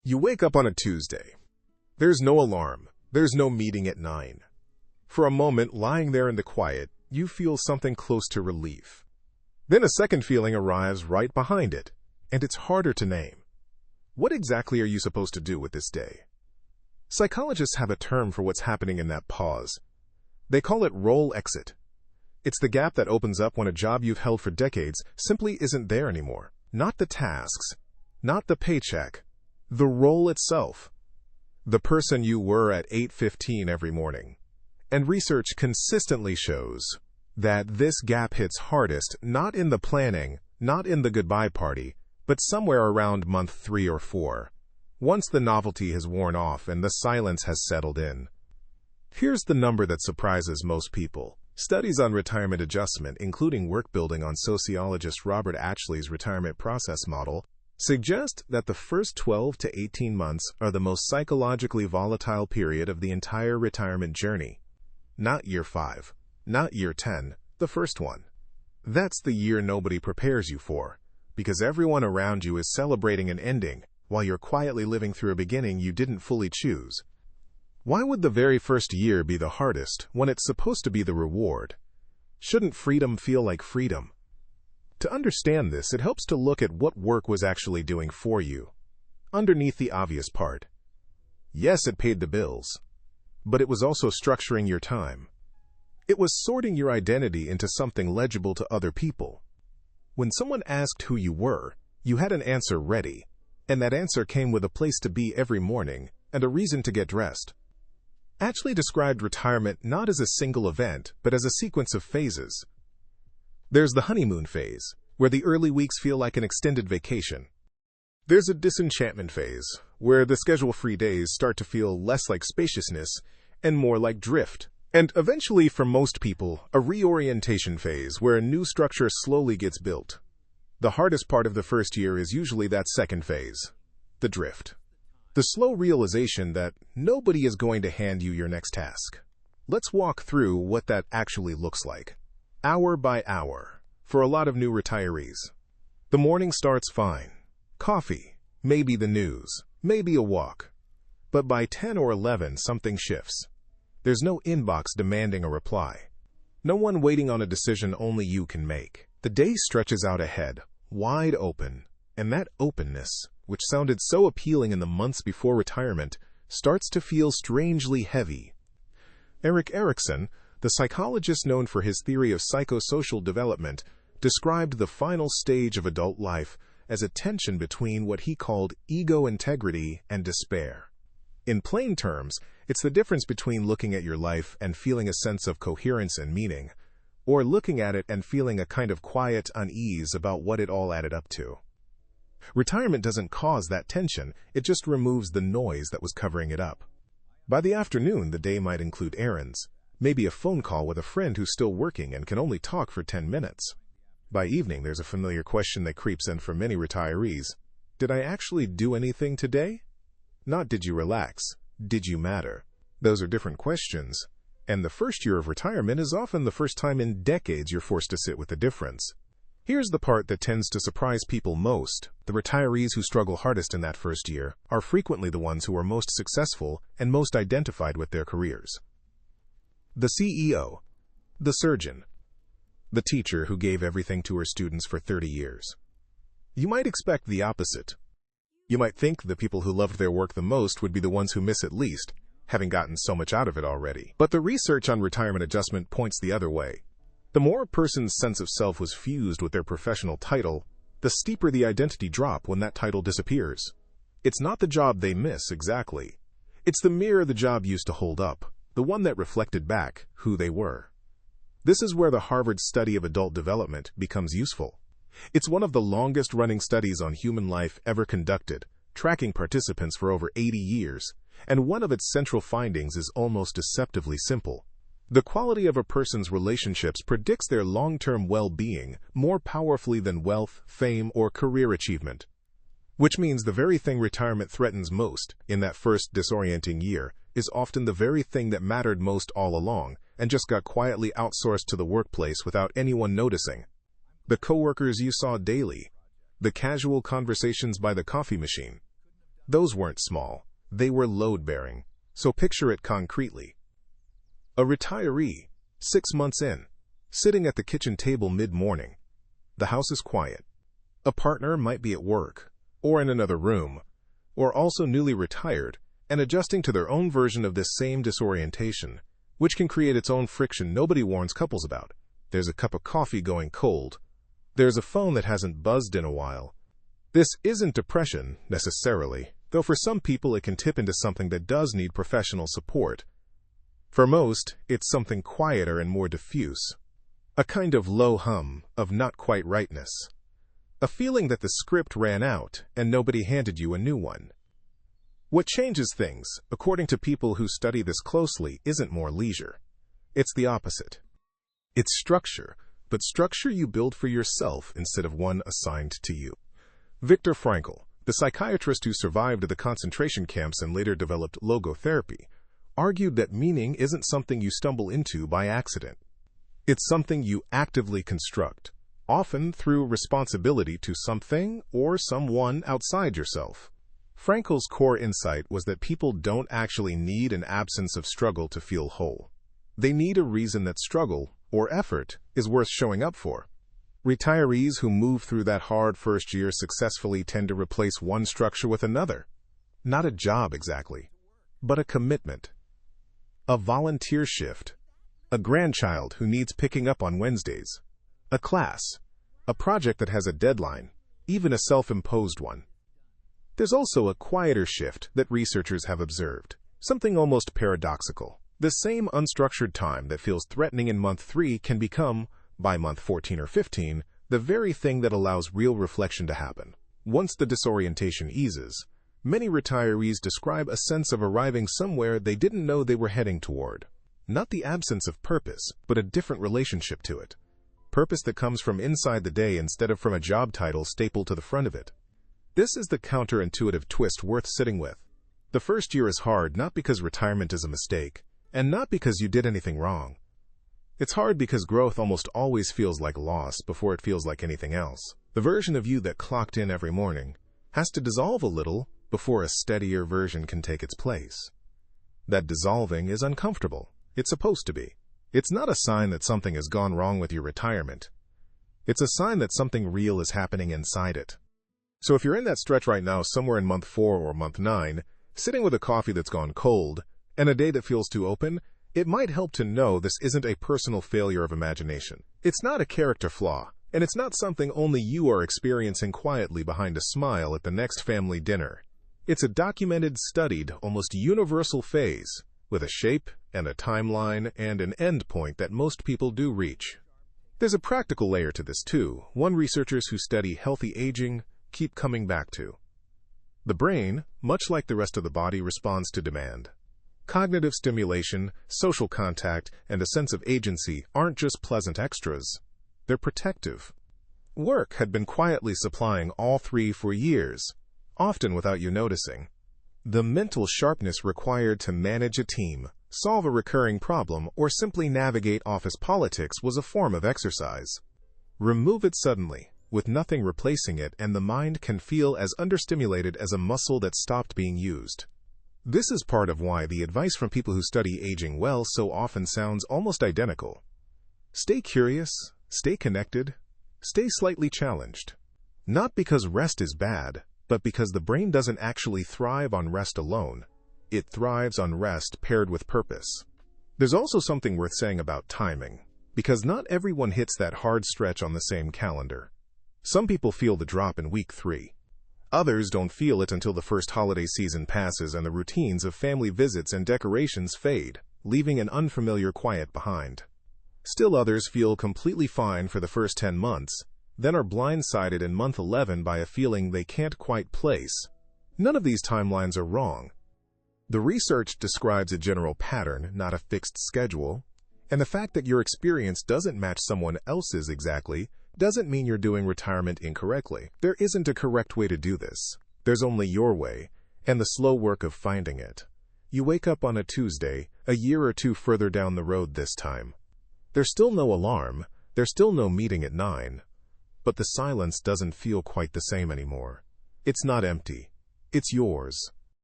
You wake up on a Tuesday. There's no alarm. There's no meeting at 9. For a moment, lying there in the quiet, you feel something close to relief. Then a second feeling arrives right behind it, and it's harder to name. What exactly are you supposed to do with this day? Psychologists have a term for what's happening in that pause. They call it role exit. It's the gap that opens up when a job you've held for decades simply isn't there anymore. Not the tasks, not the paycheck, the role itself. The person you were at 8:15 every morning. And research consistently shows that this gap hits hardest not in the planning, not in the goodbye party, but somewhere around month 3 or 4, once the novelty has worn off and the silence has settled in. Here's the number that surprises most people. Studies on retirement adjustment, including work building on sociologist Robert Atchley's retirement process model, suggest that the first 12 to 18 months are the most psychologically volatile period of the entire retirement journey. Not year 5, not year 10, the first one. That's the year nobody prepares you for, because everyone around you is celebrating an ending, while you're quietly living through a beginning you didn't fully choose. Why would the very first year be the hardest when it's supposed to be the reward? Shouldn't freedom feel like freedom? To understand this, it helps to look at what work was actually doing for you, underneath the obvious part. Yes, it paid the bills, but it was also structuring your time. It was sorting your identity into something legible to other people. When someone asked who you were, you had an answer ready, and that answer came with a place to be every morning and a reason to get dressed. Atchley described retirement not as a single event, but as a sequence of phases. There's the honeymoon phase, where the early weeks feel like an extended vacation. There's a disenchantment phase, where the schedule-free days start to feel less like spaciousness and more like drift. And eventually, for most people, a reorientation phase, where a new structure slowly gets built. The hardest part of the first year is usually that second phase, the drift. The slow realization that nobody is going to hand you your next task. Let's walk through what that actually looks like. Hour by hour, for a lot of new retirees. The morning starts fine. Coffee, maybe the news, maybe a walk. But by 10 or 11, something shifts. There's no inbox demanding a reply. No one waiting on a decision only you can make. The day stretches out ahead, wide open, and that openness, which sounded so appealing in the months before retirement, starts to feel strangely heavy. Erik Erikson, the psychologist known for his theory of psychosocial development, described the final stage of adult life as a tension between what he called ego integrity and despair. In plain terms, it's the difference between looking at your life and feeling a sense of coherence and meaning, or looking at it and feeling a kind of quiet unease about what it all added up to. Retirement doesn't cause that tension, it just removes the noise that was covering it up. By the afternoon, the day might include errands, maybe a phone call with a friend who's still working and can only talk for 10 minutes. By evening, there's a familiar question that creeps in for many retirees. Did I actually do anything today? Not did you relax, did you matter? Those are different questions, and the first year of retirement is often the first time in decades you're forced to sit with the difference. Here's the part that tends to surprise people most. The retirees who struggle hardest in that first year are frequently the ones who are most successful and most identified with their careers. The CEO, the surgeon, the teacher who gave everything to her students for 30 years. You might expect the opposite. You might think the people who loved their work the most would be the ones who miss it least, having gotten so much out of it already. But the research on retirement adjustment points the other way. The more a person's sense of self was fused with their professional title, the steeper the identity drop when that title disappears. It's not the job they miss exactly. It's the mirror the job used to hold up, the one that reflected back who they were. This is where the Harvard study of adult development becomes useful. It's one of the longest-running studies on human life ever conducted, tracking participants for over 80 years, and one of its central findings is almost deceptively simple. The quality of a person's relationships predicts their long-term well-being more powerfully than wealth, fame, or career achievement. Which means the very thing retirement threatens most in that first disorienting year is often the very thing that mattered most all along and just got quietly outsourced to the workplace without anyone noticing. The coworkers you saw daily, the casual conversations by the coffee machine, Those weren't small. They were load-bearing. So picture it concretely. A retiree, 6 months in, sitting at the kitchen table mid-morning. The house is quiet. A partner might be at work, or in another room, or also newly retired and adjusting to their own version of this same disorientation, which can create its own friction nobody warns couples about. There's a cup of coffee going cold. There's a phone that hasn't buzzed in a while. This isn't depression, necessarily, though for some people it can tip into something that does need professional support. For most, it's something quieter and more diffuse. A kind of low hum of not quite rightness. A feeling that the script ran out and nobody handed you a new one. What changes things, according to people who study this closely, isn't more leisure. It's the opposite. It's structure, but structure you build for yourself instead of one assigned to you. Viktor Frankl, the psychiatrist who survived the concentration camps and later developed logotherapy, argued that meaning isn't something you stumble into by accident. It's something you actively construct, often through responsibility to something or someone outside yourself. Frankl's core insight was that people don't actually need an absence of struggle to feel whole. They need a reason that struggle, or effort, is worth showing up for. Retirees who move through that hard first year successfully tend to replace one structure with another. Not a job exactly, but a commitment. A volunteer shift. A grandchild who needs picking up on Wednesdays. A class. A project that has a deadline, even a self-imposed one. There's also a quieter shift that researchers have observed, something almost paradoxical. The same unstructured time that feels threatening in month 3 can become, by month 14 or 15, the very thing that allows real reflection to happen. Once the disorientation eases, many retirees describe a sense of arriving somewhere they didn't know they were heading toward. Not the absence of purpose, but a different relationship to it. Purpose that comes from inside the day instead of from a job title stapled to the front of it. This is the counterintuitive twist worth sitting with. The first year is hard not because retirement is a mistake, and not because you did anything wrong. It's hard because growth almost always feels like loss before it feels like anything else. The version of you that clocked in every morning has to dissolve a little before a steadier version can take its place. That dissolving is uncomfortable. It's supposed to be. It's not a sign that something has gone wrong with your retirement. It's a sign that something real is happening inside it. So if you're in that stretch right now, somewhere in month 4 or month 9, sitting with a coffee that's gone cold, and a day that feels too open, it might help to know this isn't a personal failure of imagination. It's not a character flaw, and it's not something only you are experiencing quietly behind a smile at the next family dinner. It's a documented, studied, almost universal phase, with a shape and a timeline and an end point that most people do reach. There's a practical layer to this too, one researchers who study healthy aging keep coming back to. The brain, much like the rest of the body, responds to demand. Cognitive stimulation, social contact, and a sense of agency aren't just pleasant extras. They're protective. Work had been quietly supplying all three for years, often without you noticing. The mental sharpness required to manage a team, solve a recurring problem, or simply navigate office politics was a form of exercise. Remove it suddenly, with nothing replacing it, and the mind can feel as understimulated as a muscle that stopped being used. This is part of why the advice from people who study aging well so often sounds almost identical. Stay curious, stay connected, stay slightly challenged. Not because rest is bad, but because the brain doesn't actually thrive on rest alone. It thrives on rest paired with purpose. There's also something worth saying about timing, because not everyone hits that hard stretch on the same calendar. Some people feel the drop in week 3. Others don't feel it until the first holiday season passes and the routines of family visits and decorations fade, leaving an unfamiliar quiet behind. Still others feel completely fine for the first 10 months, then are blindsided in month 11 by a feeling they can't quite place. None of these timelines are wrong. The research describes a general pattern, not a fixed schedule, and the fact that your experience doesn't match someone else's exactly doesn't mean you're doing retirement incorrectly. There isn't a correct way to do this. There's only your way, and the slow work of finding it. You wake up on a Tuesday, a year or two further down the road this time. There's still no alarm, there's still no meeting at 9. But the silence doesn't feel quite the same anymore. It's not empty. It's yours.